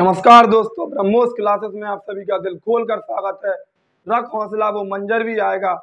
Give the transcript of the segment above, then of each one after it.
नमस्कार दोस्तों, ब्रह्मोस क्लासेस में आप सभी का दिल खोल कर स्वागत है। रख हौसला, वो मंजर भी आएगा,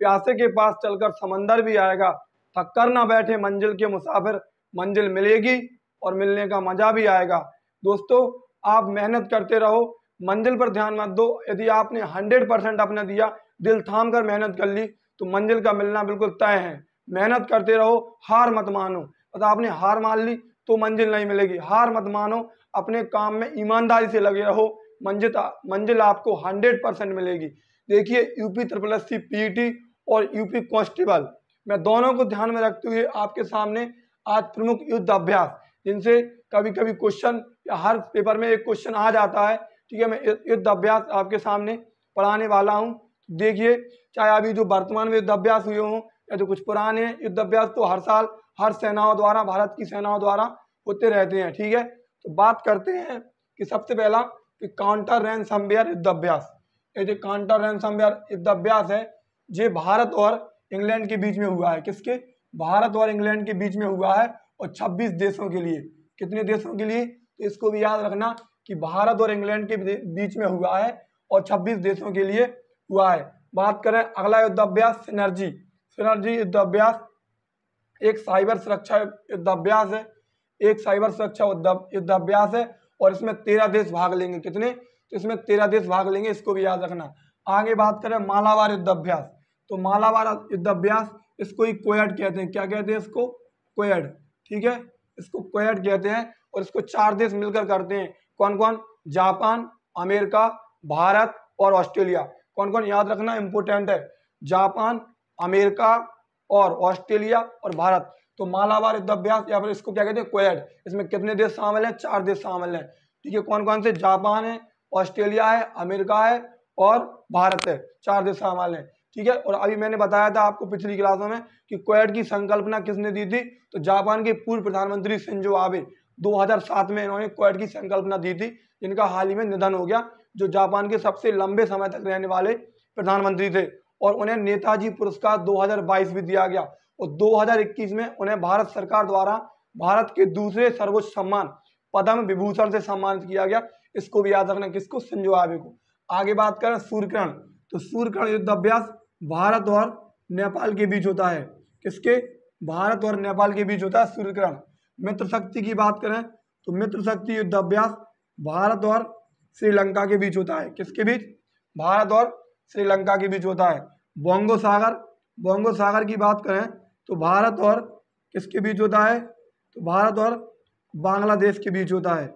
प्यासे के पास चलकर समंदर भी आएगा। थक कर ना बैठे मंजिल के मुसाफिर, मंजिल मिलेगी और मिलने का मजा भी आएगा। दोस्तों, आप मेहनत करते रहो, मंजिल पर ध्यान मत दो। यदि आपने 100% अपना दिया, दिल थाम कर मेहनत कर ली, तो मंजिल का मिलना बिल्कुल तय है। मेहनत करते रहो, हार मत मानो। अगर आपने हार मान ली तो मंजिल नहीं मिलेगी। हार मत मानो, अपने काम में ईमानदारी से लगे रहो, मंजिल आपको 100% मिलेगी। देखिए, यूपी SSC पीईटी और यूपी कांस्टेबल, मैं दोनों को ध्यान में रखते हुए आपके सामने आज प्रमुख युद्ध अभ्यास, जिनसे कभी कभी क्वेश्चन या हर पेपर में एक क्वेश्चन आ जाता है, ठीक है, मैं युद्ध अभ्यास आपके सामने पढ़ाने वाला हूँ। देखिए, चाहे अभी जो वर्तमान में युद्ध अभ्यास हुए हों या जो कुछ पुराने युद्ध अभ्यास, तो हर साल हर सेनाओं द्वारा, भारत की सेनाओं द्वारा होते रहते हैं। ठीक है, तो बात करते हैं कि सबसे पहला कि काउंटर रैनसमवेयर युद्ध अभ्यास। ये जो काउंटर रैनसमवेयर युद्ध अभ्यास है, ये भारत और इंग्लैंड के बीच में हुआ है। किसके? भारत और इंग्लैंड के बीच में हुआ है, और 26 देशों के लिए। कितने देशों के लिए? तो इसको भी याद रखना कि भारत और इंग्लैंड के बीच में हुआ है और 26 देशों के लिए हुआ है। बात करें अगला युद्ध अभ्यास, सिनर्जी युद्ध अभ्यास, एक साइबर सुरक्षा युद्ध अभ्यास है। एक साइबर सुरक्षा युद्ध अभ्यास है, और इसमें 13 देश भाग लेंगे। कितने? तो इसमें 13 देश भाग लेंगे, इसको भी याद रखना। आगे बात करें मालाबार युद्ध अभ्यास, तो मालाबार युद्ध अभ्यास, इसको ही क्वेड कहते हैं। क्या कहते हैं इसको? क्वेड। ठीक है, इसको क्वेड कहते हैं, और इसको 4 देश मिलकर करते हैं। कौन कौन? जापान, अमेरिका, भारत और ऑस्ट्रेलिया। कौन कौन? याद रखना, इंपोर्टेंट है। जापान, अमेरिका और ऑस्ट्रेलिया और भारत। तो मालाबार युद्ध अभ्यास, या फिर इसको क्या कहते हैं? क्वेड। इसमें कितने देश शामिल हैं? 4 देश शामिल हैं। ठीक है, कौन कौन से? जापान है, ऑस्ट्रेलिया है, अमेरिका है और भारत है। 4 देश शामिल हैं। ठीक है, और अभी मैंने बताया था आपको पिछली क्लासों में कि क्वेड की संकल्पना किसने दी थी? तो जापान के पूर्व प्रधानमंत्री शिंजो आबे 2007 में इन्होंने क्वेड की संकल्पना दी थी, जिनका हाल ही में निधन हो गया, जो जापान के सबसे लंबे समय तक रहने वाले प्रधानमंत्री थे। और उन्हें नेताजी पुरस्कार 2022 भी दिया गया, और 2021 में उन्हें भारत सरकार द्वारा भारत के दूसरे सर्वोच्च सम्मान पद्म विभूषण से सम्मानित किया गया। इसको भी याद रखना, किसको? शिंजो आबे को। आगे बात करें सूर्यग्रहण, तो सूर्यग्रहण युद्ध अभ्यास भारत और नेपाल के बीच होता है। किसके? भारत और नेपाल के बीच होता है सूर्यग्रहण। मित्र शक्ति की बात करें तो मित्र शक्ति युद्ध अभ्यास भारत और श्रीलंका के बीच होता है। किसके बीच? भारत और श्रीलंका के बीच होता है। बोंगो सागर की बात करें तो भारत और किसके बीच होता है? तो भारत और बांग्लादेश के बीच होता है।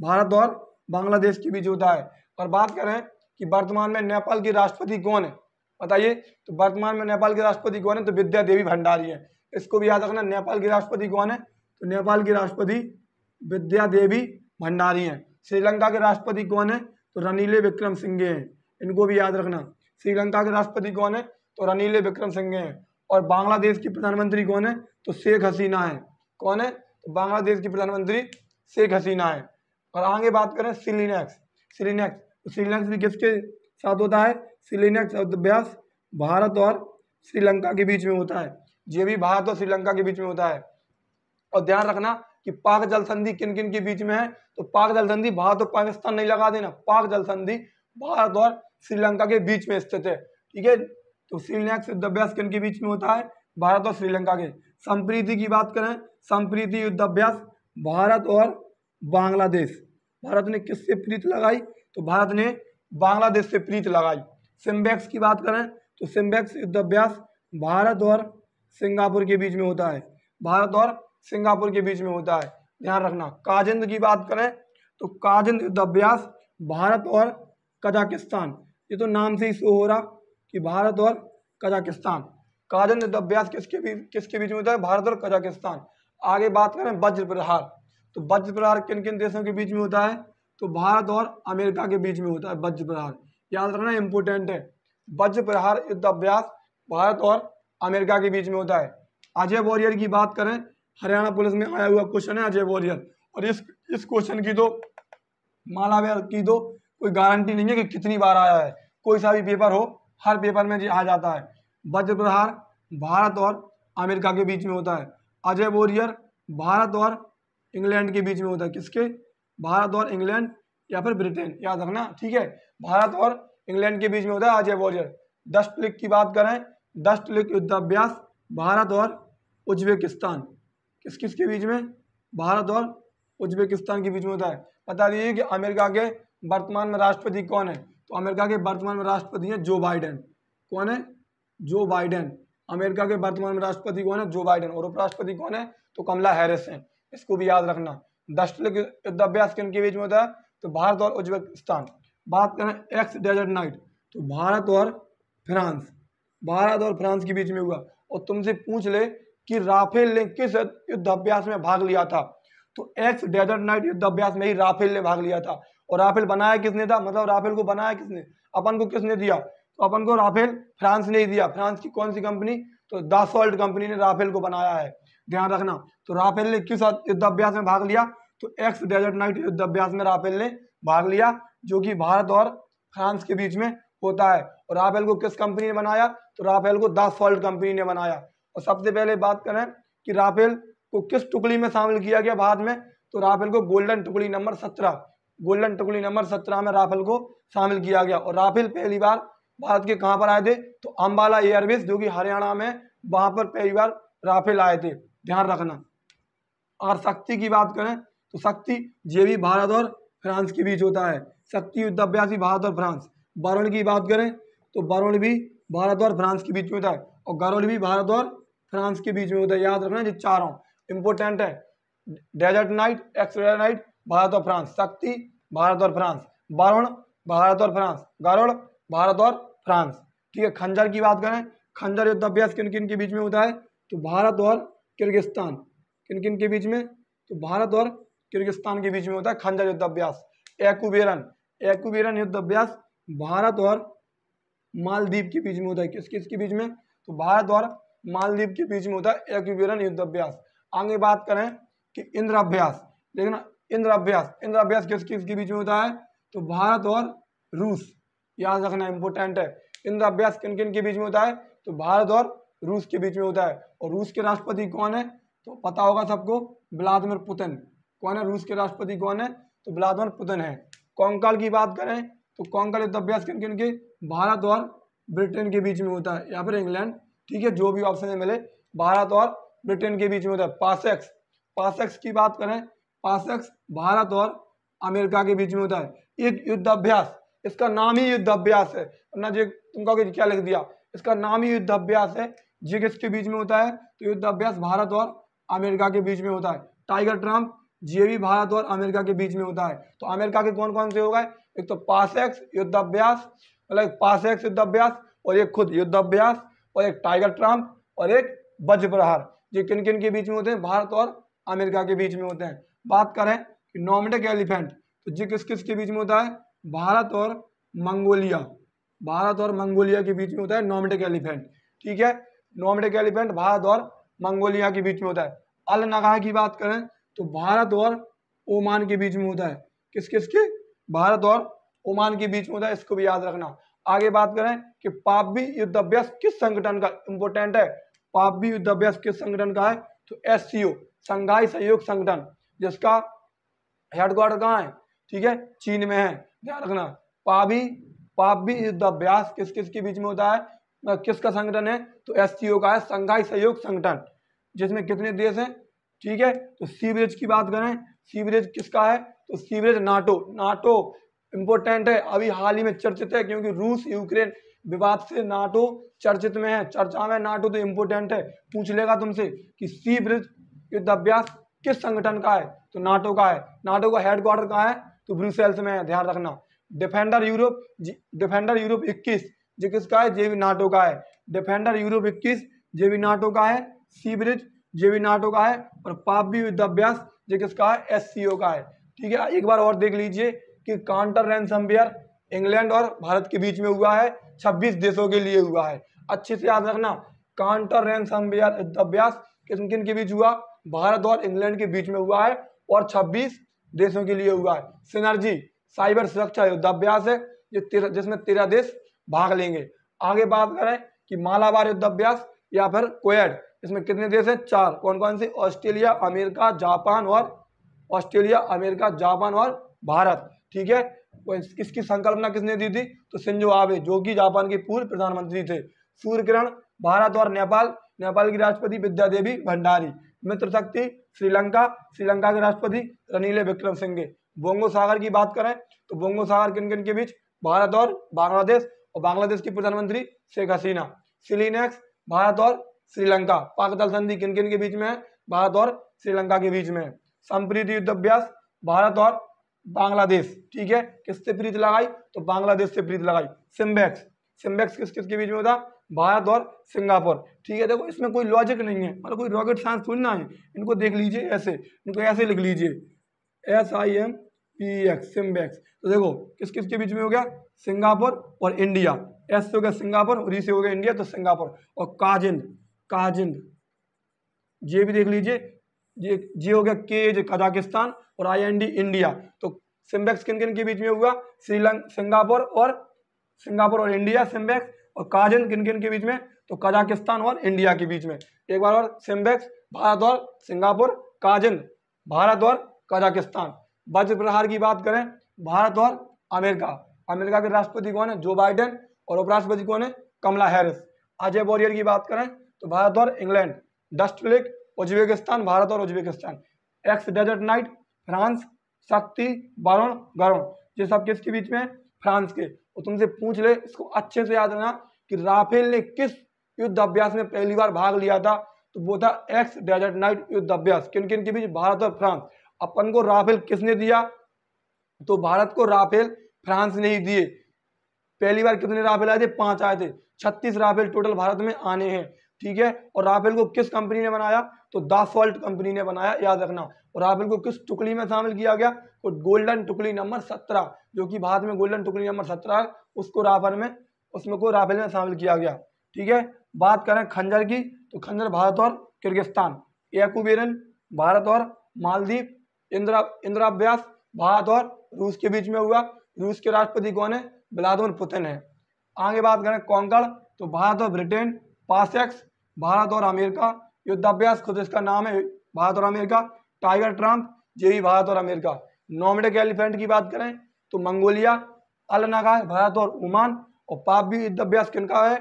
भारत और बांग्लादेश के बीच होता है। और बात करें कि वर्तमान में नेपाल की राष्ट्रपति कौन है, बताइए। तो वर्तमान में नेपाल के राष्ट्रपति कौन है? तो विद्या देवी भंडारी है। इसको भी याद रखना, नेपाल की राष्ट्रपति कौन है? तो नेपाल की राष्ट्रपति विद्या देवी भंडारी है। श्रीलंका के राष्ट्रपति कौन है? तो रनील विक्रमसिंघे हैं। इनको भी याद रखना। श्रीलंका के राष्ट्रपति कौन है? तो रनील विक्रमसिंघे हैं। और बांग्लादेश की प्रधानमंत्री कौन है? तो शेख हसीना है। कौन है? तो बांग्लादेश की प्रधानमंत्री शेख हसीना है। और आगे बात करें श्रीलैक्स भी किसके साथ होता है? श्रीलैक्स युद्ध अभ्यास भारत और श्रीलंका के बीच में होता है। ये भी भारत और श्रीलंका के बीच में होता है। और ध्यान रखना कि पाक जल संधि किन किन के बीच में है? तो पाक जल संधि भारत और पाकिस्तान नहीं लगा देना, पाक जल संधि भारत और श्रीलंका के बीच में स्थित है। ठीक है, तो श्रीलैक्स युद्ध अभ्यास किन के बीच में होता है? भारत और श्रीलंका के। संप्रीति की बात करें, संप्रीति युद्ध अभ्यास भारत और बांग्लादेश। भारत ने किससे प्रीति लगाई? तो भारत ने बांग्लादेश से प्रीति लगाई। सिम्बेक्स की बात करें तो सिम्बेक्स युद्ध अभ्यास भारत और सिंगापुर के बीच में होता है। भारत और सिंगापुर के बीच में होता है, ध्यान रखना। काजिंद की बात करें तो काजिंद युद्ध अभ्यास भारत और कजाकिस्तान। ये तो नाम से ही शो हो रहा कि भारत और कजाकिस्तान। काजिंद युद्ध अभ्यास किसके बीच में होता है? भारत और कजाकिस्तान। आगे बात करें वज्र प्रहार, तो वज्र प्रहार किन किन देशों के बीच में होता है? तो भारत और अमेरिका के बीच में होता है वज्र प्रहार। याद रखना, इंपोर्टेंट है। वज्र प्रहार युद्ध अभ्यास भारत और अमेरिका के बीच में होता है। अजय वॉरियर की बात करें, हरियाणा पुलिस में आया हुआ क्वेश्चन है अजय वॉरियर, और इस क्वेश्चन की तो मालाबार की तो कोई गारंटी नहीं है कि कितनी बार आया है। कोई सा भी पेपर हो, हर पेपर में आ जाता है। वज्र प्रहार भारत और अमेरिका के बीच में होता है। अजय वॉरियर भारत और इंग्लैंड के बीच में होता है। किसके? भारत और इंग्लैंड या फिर ब्रिटेन, याद रखना, ठीक है। भारत और इंग्लैंड के बीच में होता है अजय वॉरियर। डस्ट लेक की बात करें, डस्ट लेक युद्धाभ्यास भारत और उज्बेकिस्तान, किस किस के बीच में, भारत और उज्बेकिस्तान के बीच में होता है। बता दीजिए कि अमेरिका के वर्तमान में राष्ट्रपति कौन है, तो अमेरिका के वर्तमान में राष्ट्रपति हैं जो बाइडेन। कौन है, जो बाइडेन। अमेरिका के वर्तमान में राष्ट्रपति कौन है, जो बाइडेन। और उपराष्ट्रपति कौन है, तो कमला हैरिस हैं, इसको भी याद रखना। डस्ट लेक युद्धाभ्यास किन के बीच में होता है, तो भारत और उज्बेकिस्तान। बात करें एक्स डेजर्ट नाइट, तो भारत और फ्रांस, भारत और फ्रांस के बीच में हुआ। और तुमसे पूछ ले कि राफेल ने किस युद्धाभ्यास में भाग लिया था, तो एक्स डेजर्ट नाइट युद्धाभ्यास में ही राफेल ने भाग लिया था। और राफेल बनाया किसने था, मतलब राफेल को बनाया किसने, अपन को किसने दिया, तो अपन को राफेल फ्रांस ने ही दिया। फ्रांस की कौन सी कंपनी, तो दासॉल्ट कंपनी ने राफेल को बनाया है, ध्यान रखना। तो राफेल ने किस युद्धाभ्यास में भाग लिया, तो एक्स डेजर्ट नाइट युद्धाभ्यास में राफेल ने भाग लिया, जो कि भारत और फ्रांस के बीच में होता है। और राफेल को किस कंपनी ने बनाया, तो राफेल को दासॉल्ट कंपनी ने बनाया। और सबसे पहले बात करें कि राफेल को किस टुकड़ी में शामिल किया गया बाद में, तो राफेल को गोल्डन टुकड़ी नंबर 17, गोल्डन टुकड़ी नंबर 17 में राफेल को शामिल किया गया। और राफेल पहली बार भारत के कहां पर आए थे, तो अंबाला एयरबेस जो कि हरियाणा में, वहां पर पहली बार राफेल आए थे, ध्यान रखना। और शक्ति की बात करें, तो शक्ति ये भी भारत और फ्रांस के बीच होता है, शक्ति युद्धाभ्यास भी भारत और फ्रांस। वरुण की बात करें, तो वरुण भी भारत और फ्रांस के बीच में होता है। और गरुड़ भी भारत और फ्रांस के बीच में होता है, याद रखना, ये चारों इंपोर्टेंट है। Desert knight, X desert knight, Bharat और फ्रांस। शक्ति भारत और फ्रांस, वरुण भारत और फ्रांस, गरुड़ भारत और फ्रांस, ठीक है। खंजर की बात करें, खंजर युद्धाभ्यास किन किन के बीच में होता है, तो भारत और किर्गिस्तान, किन किन के बीच में, तो भारत और किर्गिस्तान के बीच में होता है खंजर युद्धाभ्यास। एक्यूबेरन, एक्यूबेरन युद्धाभ्यास भारत और मालदीव के बीच में होता है, किस किस के बीच में, तो भारत और मालदीव के बीच में होता है एक्यूबेरन युद्धाभ्यास। आगे बात करें कि इंद्राभ्यास, देखना, इंद्राभ्यास, इंद्राभ्यास किस किस के बीच में होता है, तो भारत और रूस, याद रखना, इंपोर्टेंट है। इंद्राभ्यास किन किन के बीच में होता है, तो भारत और रूस के बीच में होता है। और रूस के राष्ट्रपति कौन है, तो पता होगा सबको, व्लादिमीर पुतिन। कौन है रूस के राष्ट्रपति, कौन है, तो व्लादिमीर पुतिन है। कोंकण की बात करें, तो कोंकण युद्धाभ्यास किन किन के, भारत और ब्रिटेन के बीच में होता है, या फिर इंग्लैंड, ठीक है, जो भी ऑप्शन मिले, भारत और ब्रिटेन के बीच में होता है। पासेक्स, पासेक्स की बात करें, पासेक्स भारत और अमेरिका के बीच में होता है। एक युद्धाभ्यास, इसका नाम ही युद्धाभ्यास है, वरना जो तुम कहोगे क्या लिख दिया, इसका नाम ही युद्धाभ्यास है। ये किसके बीच में होता है, तो युद्धाभ्यास भारत और अमेरिका के बीच में होता है। टाइगर ट्रम्प, ये भी भारत और अमेरिका के बीच में होता है। तो अमेरिका के कौन कौन से हो गए, एक तो पासेक्स युद्धाभ्यास, मतलब पासेक्स युद्धाभ्यास, और एक खुद युद्धाभ्यास, और एक टाइगर ट्रम्प, और एक वज्र प्रहार। ये किन किन के बीच में होते हैं, भारत और अमेरिका के बीच में होते हैं। बात करें कि नॉर्डिक एलिफेंट, तो ये किस किस के बीच में होता है, भारत और मंगोलिया, भारत और मंगोलिया के बीच में होता है नॉर्डिक एलिफेंट, ठीक है। नॉर्डिक एलिफेंट भारत और मंगोलिया के बीच में होता है। अल नगाह की बात करें, तो भारत और ओमान के बीच में होता है, किस किस के, भारत और ओमान के बीच में होता है, इसको भी याद रखना। आगे बात करें कि पापवी युद्धाभ्यास किस संगठन का, इंपोर्टेंट है, पापवी युद्धाभ्यास किस संगठन का है, तो एससीओ, संघाई सहयोग संगठन, जिसका हेडक्वार्टर कहाँ है, ठीक है, चीन में है, ध्यान रखना। पापवी युद्धाभ्यास किस किस के बीच में होता है, किसका संगठन है, तो एससीओ का है, संघाई सहयोग संगठन, जिसमें कितने देश हैं, ठीक है। तो सीवरेज की बात करें, सीवरेज किसका है, तो सीवरेज नाटो, नाटो इंपोर्टेंट है, अभी हाल ही में चर्चित है, क्योंकि रूस यूक्रेन विवाद से नाटो चर्चित में है, चर्चा में नाटो, तो इंपोर्टेंट है, पूछ लेगा तुमसे कि सीवरेज युद्धाभ्यास किस संगठन का है, तो नाटो का है। नाटो का हेडक्वार्टर कहाँ है, तो ब्रुसेल्स में है, ध्यान रखना। डिफेंडर यूरोप, डिफेंडर यूरोप 21 ये किसका है, ये भी नाटो का है। डिफेंडर यूरोप 21 ये भी नाटो का है। सीवरेज ये भी नाटो का है। और पापवी युद्धाभ्यास ये किसका है, एससीओ का है, ठीक है। एक बार और देख लीजिए कि काउंटर रैनसमवेयर इंग्लैंड और भारत के बीच में हुआ है, 26 देशों के लिए हुआ है, अच्छे से याद रखना। काउंटर रैनसमवेयर युद्धाभ्यास किन किन के बीच हुआ, भारत और इंग्लैंड के बीच में हुआ है, और 26 देशों के लिए हुआ है। सिनर्जी साइबर सुरक्षा युद्धाभ्यास है, जिसमें 13 देश भाग लेंगे। आगे बात करें कि मालाबार युद्धाभ्यास या फिर क्वेड, इसमें कितने देश हैं, 4, कौन कौन से, ऑस्ट्रेलिया, अमेरिका, जापान और ऑस्ट्रेलिया, अमेरिका, जापान और भारत। ठीक है, तो इसकी संकल्पना किसने दी थी? तो शिंजो आबे, जो कि जापान के पूर्व प्रधानमंत्री थे। सूर्य किरण, भारत और नेपाल, नेपाल की राष्ट्रपति विद्या देवी भंडारी। मित्र शक्ति, श्रीलंका, श्रीलंका के राष्ट्रपति रनील विक्रमसिंघे। बोंगो सागर की बात करें तो बोंगो सागर किन किन के बीच? भारत और बांग्लादेश, और बांग्लादेश की प्रधानमंत्री शेख हसीना। सिलीनेक्स, भारत और श्रीलंका। पाकतल संधि किन किन के बीच में है? भारत और श्रीलंका के बीच में है। संप्रीति युद्ध अभ्यास, भारत और बांग्लादेश। ठीक है, किससे प्रीति लगाई? तो बांग्लादेश से प्रीति लगाई। सिम्बेक्स, सिम्बेक्स किस किस के बीच में होता? भारत और सिंगापुर। ठीक है, देखो इसमें कोई लॉजिक नहीं है, मतलब कोई रॉकेट साइंस थोड़ी ना है। इनको देख लीजिए ऐसे, इनको ऐसे लिख लीजिए, SIMPEX, सिम्बेक्स। तो देखो किस किस के बीच में हो गया? सिंगापुर और इंडिया। एस से हो गया सिंगापुर और ई से हो गया इंडिया, तो सिंगापुर। और काजिंद, काजिंद ये भी देख लीजिए, ये हो गया के कजाकिस्तान और IND इंडिया। तो सिम्बेक्स किन किन के बीच में हुआ? सिंगापुर और इंडिया सिम्बेक्स। और काजिंद किन किन के बीच में? तो कजाकिस्तान और इंडिया के बीच में। एक बार और, सिम्बेक्स भारत और सिंगापुर, काजिंद भारत और कजाकिस्तान। वज्र प्रहार की बात करें, भारत और अमेरिका। अमेरिका के राष्ट्रपति कौन है? जो बाइडेन, और उपराष्ट्रपति कौन है? कमला हैरिस। अजय वॉरियर की बात करें तो भारत और England. Dustlik, Uzbekistan, Bharat और Uzbekistan. Ex desert knight, France. Shakti, Varun, Garuda, ये सब किसके बीच में? फ्रांस के। और तुमसे पूछ ले, इसको अच्छे से याद रखना कि राफेल ने किस युद्ध अभ्यास में पहली बार भाग लिया था? तो वो था एक्स डेजर्ट नाइट युद्ध अभ्यास। किन किन के बीच? भारत और फ्रांस। अपन को राफेल किसने दिया? तो भारत को राफेल फ्रांस ने ही दिए। पहली बार कितने राफेल आए थे? 5 आए थे। 36 राफेल टोटल भारत में आने हैं। ठीक है, और राफेल को किस कंपनी ने बनाया? तो दासॉल्ट कंपनी ने बनाया, याद रखना। और राफेल को किस टुकड़ी में शामिल किया गया? तो गोल्डन टुकड़ी नंबर 17, जो कि भारत में गोल्डन टुकड़ी नंबर 17 है, उसको राफेल में शामिल किया गया। ठीक है, बात करें खंजर की, तो खंजर भारत और किर्गिस्तान। याकूबेरन, भारत और मालदीव। इंद्राभ्यास, भारत और रूस के बीच में हुआ। रूस के राष्ट्रपति कौन है? व्लादिमीर पुतिन है। आगे बात करें कॉन्कॉर्ड, तो भारत और ब्रिटेन। पासेक्स, भारत और अमेरिका। युद्धाभ्यास, खुद इसका नाम है, भारत और अमेरिका। टाइगर ट्रम्प, ये भी भारत और अमेरिका। नोमैडिक एलिफेंट की बात करें तो मंगोलिया। अल-नगा, भारत और ओमान। और पाबी युद्धाभ्यास किनका है?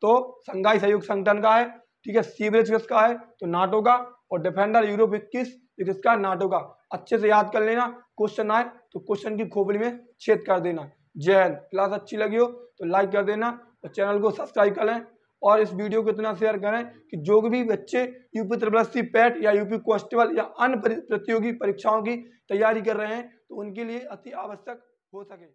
तो संघाई सहयोग संगठन का है। ठीक है, सीब्रिज किसका है? तो नाटो का। और डिफेंडर यूरोप 21 ये किसका है? नाटो का। अच्छे से याद कर लेना, क्वेश्चन आए तो क्वेश्चन की खोपड़ी में छेद कर देना। जय हिंद। क्लास अच्छी लगी हो तो लाइक कर देना और चैनल को सब्सक्राइब कर लें, और इस वीडियो को इतना शेयर करें कि जो भी बच्चे यूपी SSC पैट या यूपी कांस्टेबल या अन्य प्रतियोगी परीक्षाओं की तैयारी कर रहे हैं तो उनके लिए अति आवश्यक हो सके।